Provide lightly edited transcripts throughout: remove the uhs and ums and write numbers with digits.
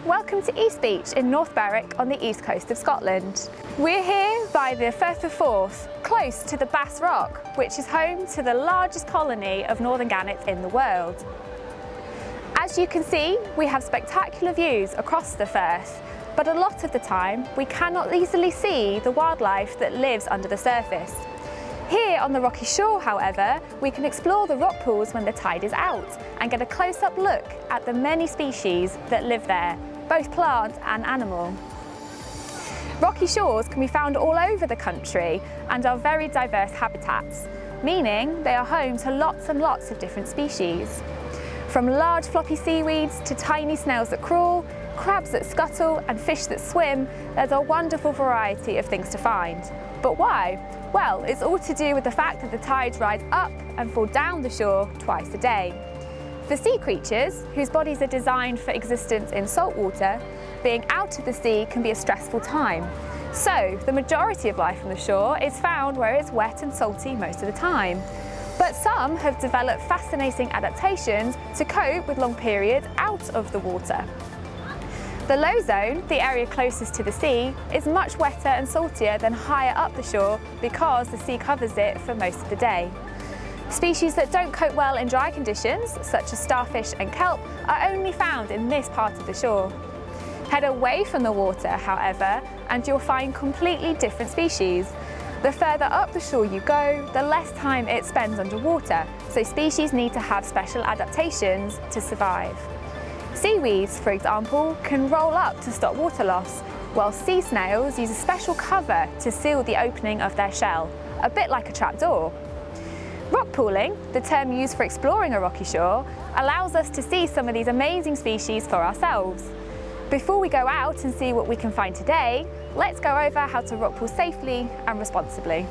Welcome to East Beach in North Berwick on the east coast of Scotland. We're here by the Firth of Forth, close to the Bass Rock, which is home to the largest colony of northern gannets in the world. As you can see, we have spectacular views across the Firth, but a lot of the time we cannot easily see the wildlife that lives under the surface. Here on the rocky shore, however, we can explore the rock pools when the tide is out and get a close-up look at the many species that live there, both plant and animal. Rocky shores can be found all over the country and are very diverse habitats, meaning they are home to lots and lots of different species. From large floppy seaweeds to tiny snails that crawl, crabs that scuttle and fish that swim, there's a wonderful variety of things to find. But why? Well, it's all to do with the fact that the tides rise up and fall down the shore twice a day. For sea creatures, whose bodies are designed for existence in salt water, being out of the sea can be a stressful time. So, the majority of life on the shore is found where it's wet and salty most of the time. But some have developed fascinating adaptations to cope with long periods out of the water. The low zone, the area closest to the sea, is much wetter and saltier than higher up the shore because the sea covers it for most of the day. Species that don't cope well in dry conditions, such as starfish and kelp, are only found in this part of the shore. Head away from the water, however, and you'll find completely different species. The further up the shore you go, the less time it spends underwater, so species need to have special adaptations to survive. Seaweeds, for example, can roll up to stop water loss, while sea snails use a special cover to seal the opening of their shell, a bit like a trapdoor. Rockpooling, the term used for exploring a rocky shore, allows us to see some of these amazing species for ourselves. Before we go out and see what we can find today, let's go over how to rockpool safely and responsibly.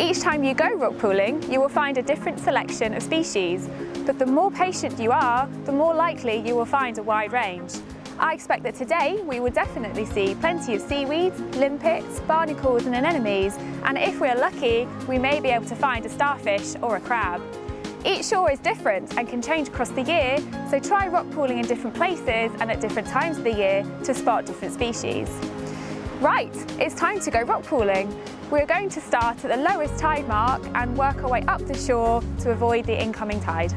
Each time you go rockpooling, you will find a different selection of species, but the more patient you are, the more likely you will find a wide range. I expect that today we will definitely see plenty of seaweeds, limpets, barnacles and anemones, and if we're lucky, we may be able to find a starfish or a crab. Each shore is different and can change across the year, so try rockpooling in different places and at different times of the year to spot different species. Right, it's time to go rockpooling. We're going to start at the lowest tide mark and work our way up the shore to avoid the incoming tide.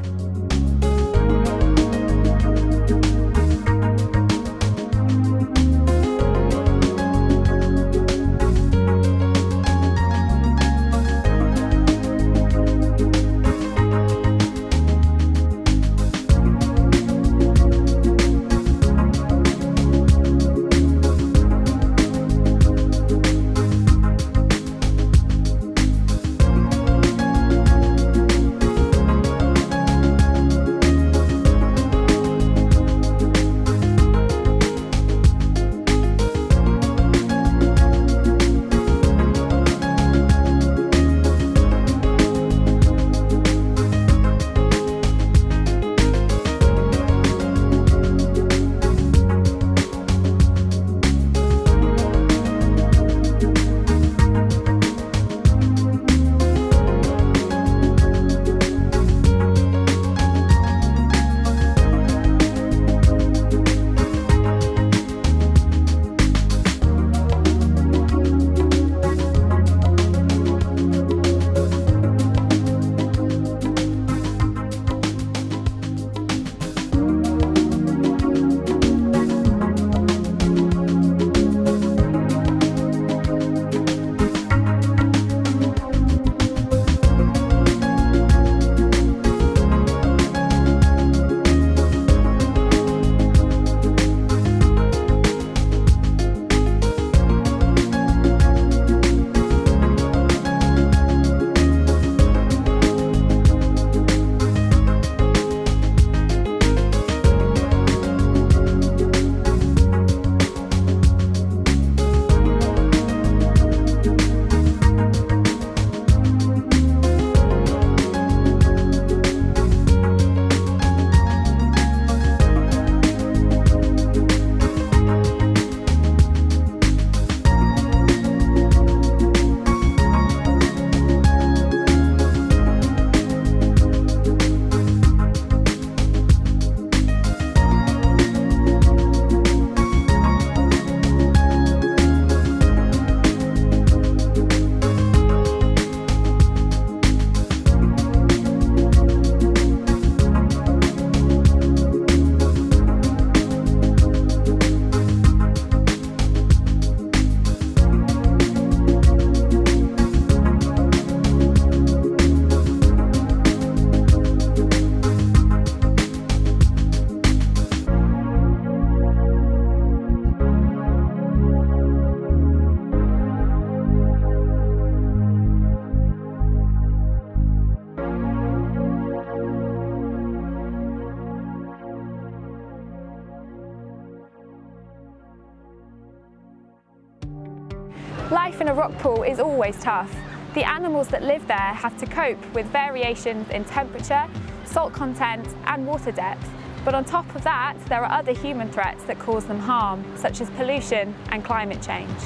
Life in a rock pool is always tough. The animals that live there have to cope with variations in temperature, salt content and water depth. But on top of that, there are other human threats that cause them harm, such as pollution and climate change.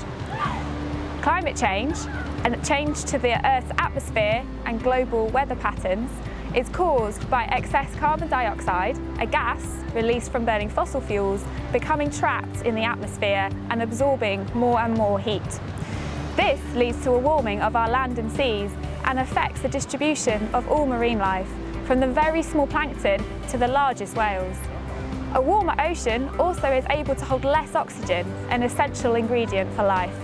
Climate change, and change to the Earth's atmosphere and global weather patterns, is caused by excess carbon dioxide, a gas released from burning fossil fuels, becoming trapped in the atmosphere and absorbing more and more heat. This leads to a warming of our land and seas and affects the distribution of all marine life, from the very small plankton to the largest whales. A warmer ocean also is able to hold less oxygen, an essential ingredient for life.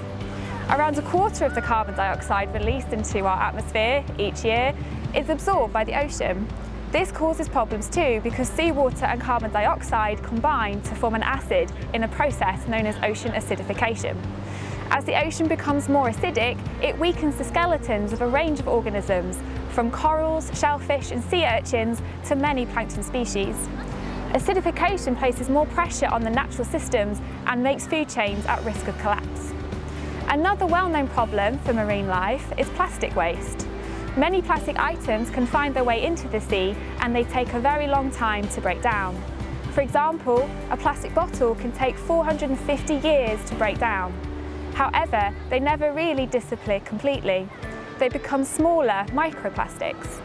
Around a quarter of the carbon dioxide released into our atmosphere each year is absorbed by the ocean. This causes problems too because seawater and carbon dioxide combine to form an acid in a process known as ocean acidification. As the ocean becomes more acidic, it weakens the skeletons of a range of organisms, from corals, shellfish and sea urchins to many plankton species. Acidification places more pressure on the natural systems and makes food chains at risk of collapse. Another well-known problem for marine life is plastic waste. Many plastic items can find their way into the sea and they take a very long time to break down. For example, a plastic bottle can take 450 years to break down. However, they never really disappear completely. They become smaller microplastics.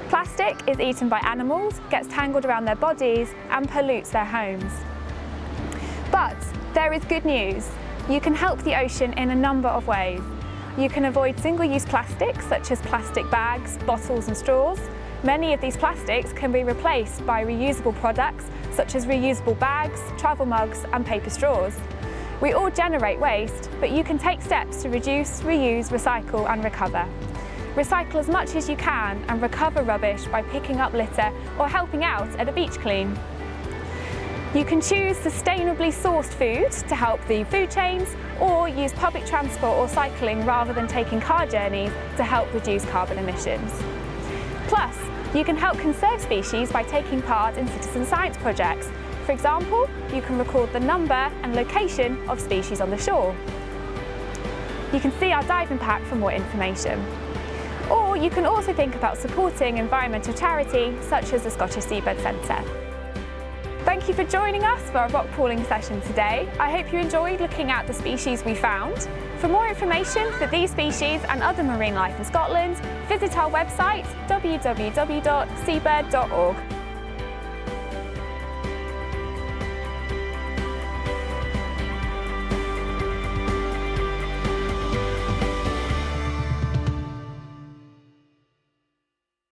Plastic is eaten by animals, gets tangled around their bodies and pollutes their homes. But there is good news. You can help the ocean in a number of ways. You can avoid single-use plastics such as plastic bags, bottles and straws. Many of these plastics can be replaced by reusable products such as reusable bags, travel mugs and paper straws. We all generate waste, but you can take steps to reduce, reuse, recycle and recover. Recycle as much as you can and recover rubbish by picking up litter or helping out at a beach clean. You can choose sustainably sourced food to help the food chains, or use public transport or cycling rather than taking car journeys to help reduce carbon emissions. Plus, you can help conserve species by taking part in citizen science projects. For example, you can record the number and location of species on the shore. You can see our diving pack for more information. Or you can also think about supporting environmental charity such as the Scottish Seabird Centre. Thank you for joining us for our rock pooling session today. I hope you enjoyed looking at the species we found. For more information for these species and other marine life in Scotland, visit our website www.seabird.org.